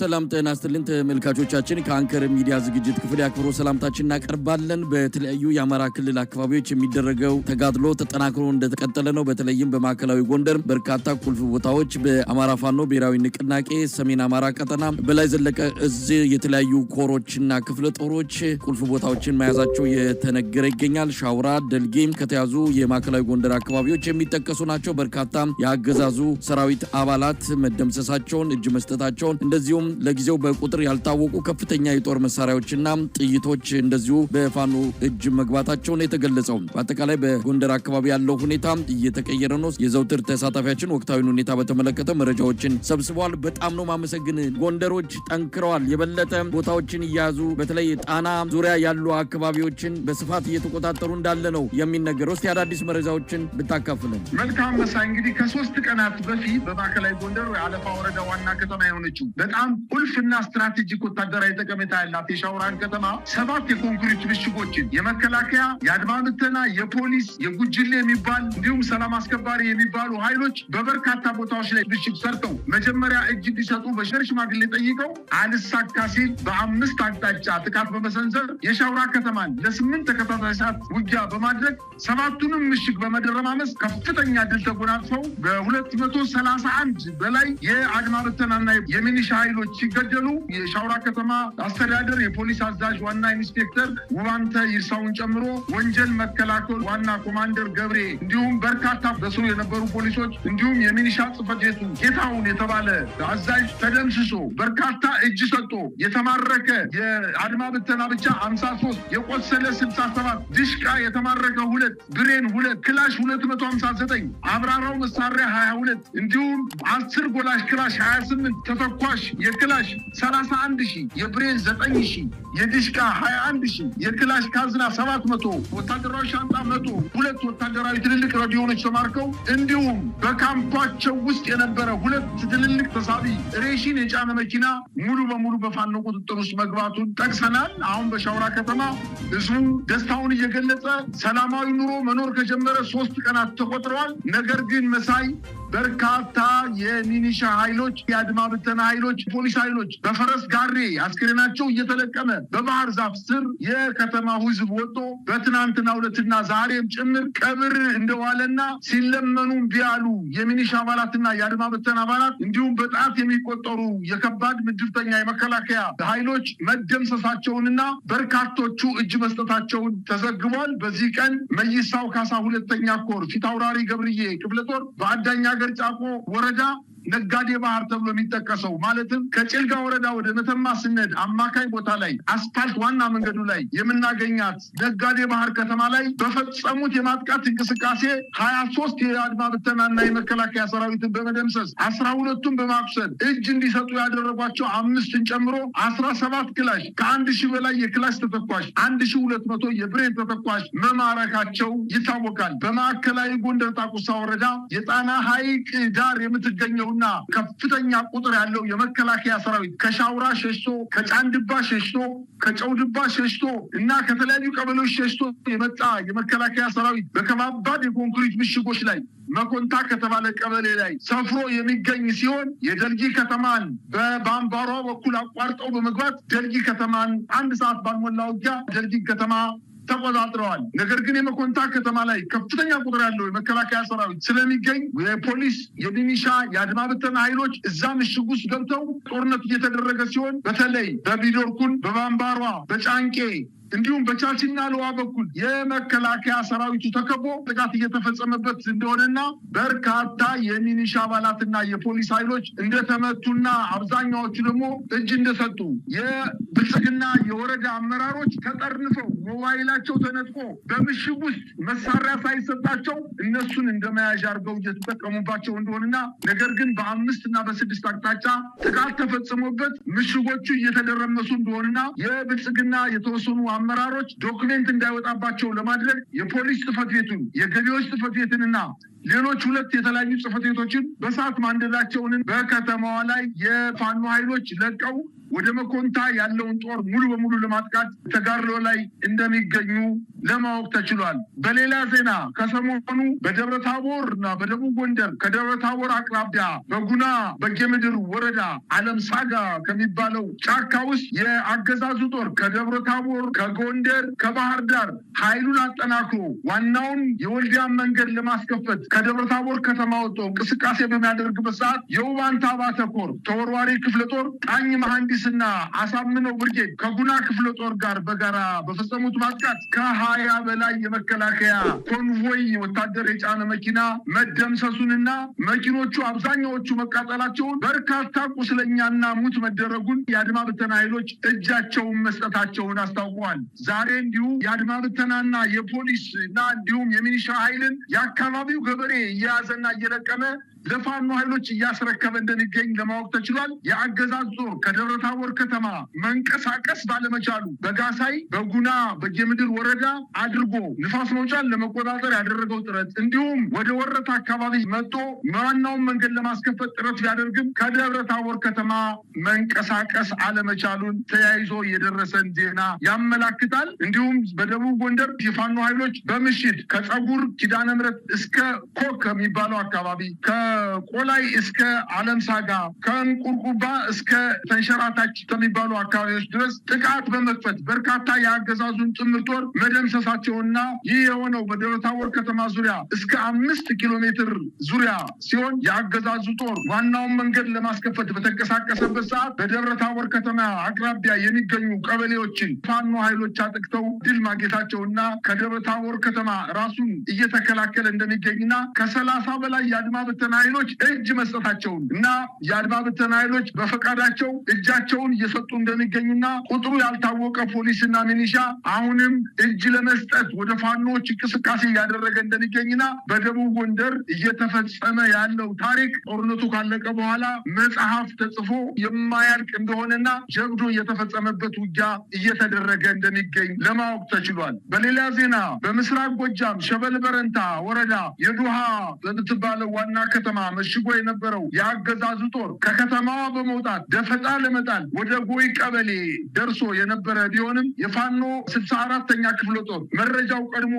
ሰላም ጤና ይስጥልን ተመልካቾቻችን ከአንከር ሚዲያ ዝግጅት ክፍል ያክብሮ ሰላምታችንን እናቀርባለን። በተለያዩ የአማራ ክልል አካባቢዎች የሚደረገው ተጋድሎ ተጠናክሮ እንደተቀጠለ ነው። በተለይም በማዕከላዊ ጎንደር በርካታ ቁልፍ ቦታዎች በአማራ ፋኖ ብሔራዊ ንቅናቄ ሰሜን አማራ ቀጠና በላይ ዘለቀ እዝ የተለያዩ ኮሮችና ክፍለ ጦሮች ቁልፍ ቦታዎችን መያዛቸው የተነገረ ይገኛል። ሻውራ ደልጌም ከተያዙ የማዕከላዊ ጎንደር አካባቢዎች የሚጠቀሱ ናቸው። በርካታ የአገዛዙ ሰራዊት አባላት መደምሰሳቸውን እጅ መስጠታቸውን እንደዚሁ ለጊዜው በቁጥር ያልታወቁ ከፍተኛ የጦር መሳሪያዎችና ጥይቶች እንደዚሁ በፋኖ እጅ መግባታቸውን የተገለጸው። በአጠቃላይ በጎንደር አካባቢ ያለው ሁኔታ እየተቀየረ ነው። የዘውትር ተሳታፊያችን ወቅታዊ ሁኔታ በተመለከተ መረጃዎችን ሰብስበዋል። በጣም ነው ማመሰግን። ጎንደሮች ጠንክረዋል። የበለጠ ቦታዎችን እያያዙ በተለይ ጣና ዙሪያ ያሉ አካባቢዎችን በስፋት እየተቆጣጠሩ እንዳለ ነው የሚነገረው። እስቲ አዳዲስ መረጃዎችን ብታካፍለን። መልካም መሳይ። እንግዲህ ከ3 ቀናት በፊት በማዕከላዊ ጎንደር አለፋ ወረዳ ዋና ከተማ የሆነችው በጣም ቁልፍና ስትራቴጂክ ወታደራዊ ጠቀሜታ ያላት የሻውራን ከተማ 7 የኮንክሪት ምሽጎችን የመከላከያ የአድማ ብተና የፖሊስ የጉጅሌ የሚባል እንዲሁም ሰላም አስከባሪ የሚባሉ ኃይሎች በበርካታ ቦታዎች ላይ ምሽግ ሰርተው መጀመሪያ እጅ እንዲሰጡ በሸር ሽማግሌ ጠይቀው አልሳካ ሲል በ5 አቅጣጫ ጥቃት በመሰንዘር የሻውራ ከተማን ለ8 ተከታታይ ሰዓት ውጊያ በማድረግ 7ቱንም ምሽግ በመደረማመስ ከፍተኛ ድል ተጎናጽፈው በ231 በላይ የአድማ ብተናና የሚኒሻ ኃይሎች ሲገደሉ የሻውራ ከተማ አስተዳደር የፖሊስ አዛዥ ዋና ኢንስፔክተር ውባንተ ይርሳውን ጨምሮ ወንጀል መከላከል ዋና ኮማንደር ገብሬ እንዲሁም በርካታ በስሩ የነበሩ ፖሊሶች እንዲሁም የሚኒሻ ጽሕፈት ቤቱ ጌታውን የተባለ አዛዥ ተደምስሶ በርካታ እጅ ሰጥቶ የተማረከ የአድማ ብተና ብቻ 53 የቆሰለ 67 ድሽቃ የተማረከ 2 ብሬን 2 ክላሽ 259 አብራራው መሳሪያ 22 እንዲሁም 10 ጎላሽ ክላሽ 28 ተተኳሽ የክላሽ 31000 የብሬን 9000 የዲሽቃ 21000 የክላሽ ካዝና 700 ወታደራዊ ሻንጣ 100 2 ወታደራዊ ትልልቅ ሬዲዮኖች ተማርከው እንዲሁም በካምፓቸው ውስጥ የነበረ 2 ትልልቅ ተሳቢ ሬሽን የጫነ መኪና ሙሉ በሙሉ በፋኖ ቁጥጥር ውስጥ መግባቱን ጠቅሰናል። አሁን በሻውራ ከተማ ህዝቡ ደስታውን እየገለጸ ሰላማዊ ኑሮ መኖር ከጀመረ 3 ቀናት ተቆጥረዋል። ነገር ግን መሳይ በርካታ የሚኒሻ ኃይሎች የአድማ ብተና ኃይሎች ፖሊስ ኃይሎች በፈረስ ጋሬ አስክሬናቸው እየተለቀመ በባህር ዛፍ ስር የከተማው ህዝብ ወጥቶ በትናንትናው ዕለትና ዛሬም ጭምር ቀብር እንደዋለና ሲለመኑ ቢያሉ የሚኒሻ አባላትና የአድማ ብተና አባላት እንዲሁም በጣት የሚቆጠሩ የከባድ ምድብተኛ የመከላከያ ኃይሎች መደምሰሳቸውንና በርካቶቹ እጅ መስጠታቸውን ተዘግቧል። በዚህ ቀን መይሳው ካሳ 2ኛ ኮር ፊታውራሪ ገብርዬ ክፍለ ጦር በአዳኛ ገር ጫቆ ወረዳ ነጋዴ ባህር ተብሎ የሚጠቀሰው ማለትም ከጭልጋ ወረዳ ወደ መተማ ስነድ አማካይ ቦታ ላይ አስፓልት ዋና መንገዱ ላይ የምናገኛት ነጋዴ ባህር ከተማ ላይ በፈጸሙት የማጥቃት እንቅስቃሴ 23 የአድማ ብተናና የመከላከያ ሰራዊትን በመደምሰስ 12ቱን በማቁሰል እጅ እንዲሰጡ ያደረጓቸው 5ን ጨምሮ 17 ክላሽ ከ1000 በላይ የክላሽ ተተኳሽ 1200 የብሬን ተተኳሽ መማረካቸው ይታወቃል። በማዕከላዊ ጎንደር ጣቁሳ ወረዳ የጣና ሐይቅ ዳር የምትገኘው ከፍተኛ ቁጥር ያለው የመከላከያ ሰራዊት ከሻውራ ሸሽቶ ከጫንድባ ሸሽቶ ከጨውድባ ሸሽቶ እና ከተለያዩ ቀበሌዎች ሸሽቶ የመጣ የመከላከያ ሰራዊት በከባባድ የኮንክሪት ምሽጎች ላይ መኮንታ ከተባለ ቀበሌ ላይ ሰፍሮ የሚገኝ ሲሆን የደልጊ ከተማን በባምባሯ በኩል አቋርጠው በመግባት ደልጊ ከተማን 1 ሰዓት ባልሞላ ውጊያ ደልጊ ከተማ ተቆጣጥረዋል። ነገር ግን የመኮንታ ከተማ ላይ ከፍተኛ ቁጥር ያለው የመከላከያ ሰራዊት ስለሚገኝ የፖሊስ የሚኒሻ የአድማ ብተና ኃይሎች እዛ ምሽግ ውስጥ ገብተው ጦርነት እየተደረገ ሲሆን በተለይ በቢዶርኩን በባምባሯ በጫንቄ እንዲሁም በቻችና ለዋ በኩል የመከላከያ ሰራዊቱ ተከቦ ጥቃት እየተፈጸመበት እንደሆነና በርካታ የሚኒሻ አባላትና የፖሊስ ኃይሎች እንደተመቱና አብዛኛዎቹ ደግሞ እጅ እንደሰጡ የብልጽግና የወረዳ አመራሮች ተጠርንፈው ሞባይላቸው ተነጥቆ በምሽግ ውስጥ መሳሪያ ሳይሰጣቸው እነሱን እንደመያዣ አድርገው እየተጠቀሙባቸው እንደሆነና ነገር ግን በ5 እና በ6 አቅጣጫ ጥቃት ተፈጽሞበት ምሽጎቹ እየተደረመሱ እንደሆነና የብልጽግና የተወሰኑ አመራሮች ዶክመንት እንዳይወጣባቸው ለማድረግ የፖሊስ ጽሕፈት ቤቱን የገቢዎች ጽሕፈት ቤትንና ሌሎች 2 የተለያዩ ጽሕፈት ቤቶችን በእሳት ማንደዳቸውን በከተማዋ ላይ የፋኖ ኃይሎች ለቀው ወደ መኮንታ ያለውን ጦር ሙሉ በሙሉ ለማጥቃት ተጋድሎ ላይ እንደሚገኙ ለማወቅ ተችሏል። በሌላ ዜና ከሰሞኑ በደብረ ታቦር እና በደቡብ ጎንደር ከደብረ ታቦር አቅራቢያ በጉና በጌምድር ወረዳ አለም ሳጋ ከሚባለው ጫካ ውስጥ የአገዛዙ ጦር ከደብረ ታቦር፣ ከጎንደር፣ ከባህር ዳር ኃይሉን አጠናክሮ ዋናውን የወልዲያን መንገድ ለማስከፈት ከደብረ ታቦር ከተማ ወጥቶ እንቅስቃሴ በሚያደርግበት ሰዓት የውባንታ ባተኮር ተወርዋሪ ክፍለ ጦር ጣኝ መሐንዲስና አሳምነው ብርጌድ ከጉና ክፍለ ጦር ጋር በጋራ በፈጸሙት ማጥቃት ከ20 በላይ የመከላከያ ኮንቮይ ወታደር የጫነ መኪና መደምሰሱንና መኪኖቹ አብዛኛዎቹ መቃጠላቸውን በርካታ ቁስለኛና ሙት መደረጉን የአድማ ብተና ኃይሎች እጃቸውን መስጠታቸውን አስታውቀዋል። ዛሬ እንዲሁ የአድማ ብተናና የፖሊስ እና እንዲሁም የሚኒሻ ኃይልን የአካባቢው ገበሬ እየያዘና እየለቀመ ለፋኖ ኃይሎች እያስረከበ እንደሚገኝ ለማወቅ ተችሏል። የአገዛዝ ጦር ከደብረ ታቦር ከተማ መንቀሳቀስ ባለመቻሉ በጋሳይ በጉና በጌምድር ወረዳ አድርጎ ንፋስ መውጫን ለመቆጣጠር ያደረገው ጥረት እንዲሁም ወደ ወረታ አካባቢ መጥቶ ዋናውን መንገድ ለማስከፈት ጥረት ቢያደርግም ከደብረ ታቦር ከተማ መንቀሳቀስ አለመቻሉን ተያይዞ የደረሰን ዜና ያመላክታል። እንዲሁም በደቡብ ጎንደር የፋኖ ኃይሎች በምሽት ከጸጉር ኪዳነ ምሕረት እስከ ኮክ ከሚባለው አካባቢ ከቆላይ እስከ አለም ሳጋ ከእንቁርቁባ እስከ ተንሸራታች ከሚባሉ አካባቢዎች ድረስ ጥቃት በመክፈት በርካታ የአገዛዙን ጥምር ጦር መደምሰሳቸውና ይህ የሆነው በደብረ ታቦር ከተማ ዙሪያ እስከ 5 ኪሎ ሜትር ዙሪያ ሲሆን የአገዛዙ ጦር ዋናውን መንገድ ለማስከፈት በተንቀሳቀሰበት ሰዓት በደብረ ታቦር ከተማ አቅራቢያ የሚገኙ ቀበሌዎችን ፋኖ ኃይሎች አጥቅተው ድል ማግኘታቸውና ከደብረ ታቦር ከተማ ራሱን እየተከላከለ እንደሚገኝና ከ30 በላይ የአድማ ብተና ኃይሎች እጅ መስጠታቸውን እና የአድማ ብተና ኃይሎች በፈቃዳቸው እጃቸውን እየሰጡ እንደሚገኙና ቁጥሩ ያልታወቀ ፖሊስና ሚኒሻ አሁንም እጅ ለመስጠት ወደ ፋኖች እንቅስቃሴ እያደረገ እንደሚገኝና በደቡብ ጎንደር እየተፈጸመ ያለው ታሪክ ጦርነቱ ካለቀ በኋላ መጽሐፍ ተጽፎ የማያልቅ እንደሆነና ጀብዶ እየተፈጸመበት ውጊያ እየተደረገ እንደሚገኝ ለማወቅ ተችሏል። በሌላ ዜና በምስራቅ ጎጃም ሸበል በረንታ ወረዳ የዱሃ በምትባለው ዋና ከተማ መሽጎ የነበረው የአገዛዙ ጦር ከከተማዋ በመውጣት ደፈጣ ለመጣል ወደ ጎይ ቀበሌ ደርሶ የነበረ ቢሆንም የፋኖ 64ኛ ክፍለ ጦር መረጃው ቀድሞ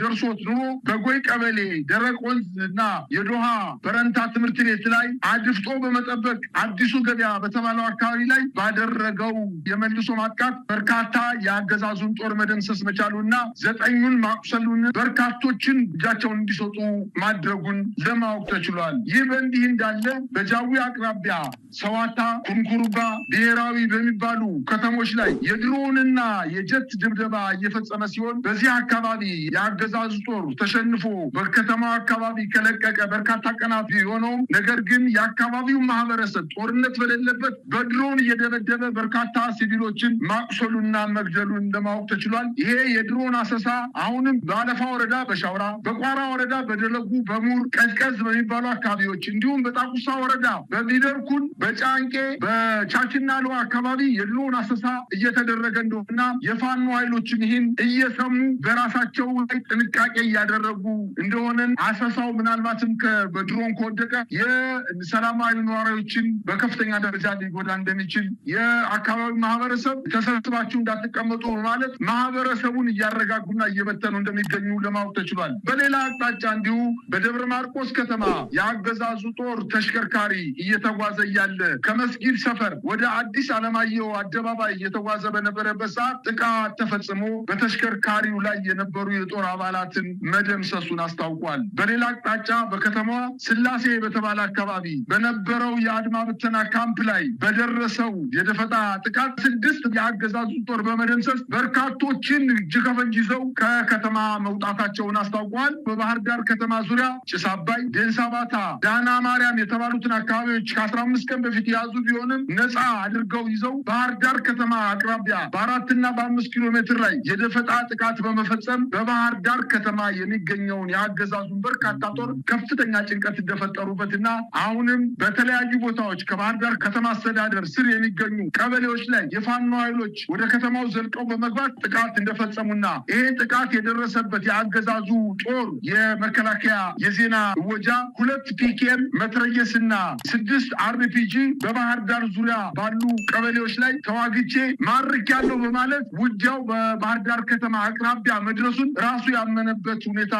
ደርሶት ኑሮ በጎይ ቀበሌ ደረቅ ወንዝ እና የዶሃ በረንታ ትምህርት ቤት ላይ አድፍጦ በመጠበቅ አዲሱ ገበያ በተባለው አካባቢ ላይ ባደረገው የመልሶ ማጥቃት በርካታ የአገዛዙን ጦር መደምሰስ መቻሉና 9ኙን ማቁሰሉን በርካቶችን እጃቸውን እንዲሰጡ ማድረጉን ለማወቅ ተችሏል። ይህ በእንዲህ እንዳለ በጃዊ አቅራቢያ ሰዋታ፣ ኩንኩሩባ ብሔራዊ በሚባሉ ከተሞች ላይ የድሮንና የጀት ድብደባ እየፈጸመ ሲሆን በዚህ አካባቢ የአገዛዙ ጦር ተሸንፎ በከተማው አካባቢ ከለቀቀ በርካታ ቀናት ቢሆነውም ነገር ግን የአካባቢው ማህበረሰብ ጦርነት በሌለበት በድሮን እየደበደበ በርካታ ሲቪሎችን ማቁሰሉና መግደሉን ለማወቅ ተችሏል። ይሄ የድሮን አሰሳ አሁንም በአለፋ ወረዳ በሻውራ፣ በቋራ ወረዳ በደለጉ፣ በሙር ቀዝቀዝ በሚባሉ አካባቢዎች እንዲሁም በጣቁሳ ወረዳ በሚደርኩን፣ በጫንቄ፣ በቻችና ሎ አካባቢ የድሮን አሰሳ እየተደረገ እንደሆነና የፋኖ ኃይሎችም ይህን እየሰሙ በራሳቸው ላይ ጥንቃቄ እያደረጉ እንደሆነን አሰሳው ምናልባትም በድሮን ከወደቀ የሰላማዊ ነዋሪዎችን በከፍተኛ ደረጃ ሊጎዳ እንደሚችል የአካባቢው ማህበረሰብ ተሰብስባችሁ እንዳትቀመጡ በማለት ማህበረሰቡን እያረጋጉና እየበተኑ እንደሚገኙ ለማወቅ ተችሏል። በሌላ አቅጣጫ እንዲሁ በደብረ ማርቆስ ከተማ የአገዛዙ ጦር ተሽከርካሪ እየተጓዘ እያለ ከመስጊድ ሰፈር ወደ አዲስ አለማየሁ አደባባይ እየተጓዘ በነበረበት ሰዓት ጥቃት ተፈጽሞ በተሽከርካሪው ላይ የነበሩ የጦር አባላትን መደምሰሱን አስታውቋል። በሌላ አቅጣጫ በከተማዋ ስላሴ በተባለ አካባቢ በነበረው የአድማ ብተና ካምፕ ላይ በደረሰው የደፈጣ ጥቃት 6 የአገዛዙ ጦር በመደምሰስ በርካቶችን እጅ ከፈንጅ ይዘው ከከተማ መውጣታቸውን አስታውቋል። በባህር ዳር ከተማ ዙሪያ ጭስ አባይ፣ ዴንሳ ባታ፣ ዳና ማርያም የተባሉትን አካባቢዎች ከ15 ቀን በፊት የያዙ ቢሆንም ነፃ አድርገው ይዘው ባህር ዳር ከተማ አቅራቢያ በ4 እና በ5 ኪሎ ሜትር ላይ የደፈጣ ጥቃት በመፈጸም በባህር ዳር ከተማ የሚገኘውን የአገዛዙን በርካታ ጦር ከፍተኛ ጭንቀት እንደፈጠሩበትና አሁንም በተለያዩ ቦታዎች ከባህር ዳር ከተማ አስተዳደር ስር የሚገኙ ቀበሌዎች ላይ የፋኖ ኃይሎች ወደ ከተማው ዘልቀው በመግባት ጥቃት እንደፈጸሙና ይሄ ጥቃት የደረሰበት የአገዛዙ ጦር የመከላከያ የዜና ወጃ 2 ፒኬም መትረየስና 6 አርፒጂ በባህር ዳር ዙሪያ ባሉ ቀበሌዎች ላይ ተዋግቼ ማርኪያለሁ በማለት ውጊያው በባህር ዳር ከተማ አቅራቢያ መድረሱን ራሱ ያመነበት ሁኔታ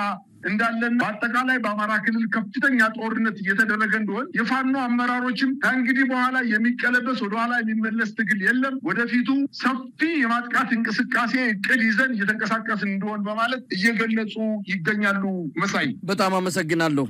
እንዳለን በአጠቃላይ በአማራ ክልል ከፍተኛ ጦርነት እየተደረገ እንደሆነ የፋኖ አመራሮችም ከእንግዲህ በኋላ የሚቀለበስ ወደኋላ የሚመለስ ትግል የለም፣ ወደፊቱ ሰፊ የማጥቃት እንቅስቃሴ እቅድ ይዘን እየተንቀሳቀስን እንደሆነ በማለት እየገለጹ ይገኛሉ። መሳይ በጣም አመሰግናለሁ።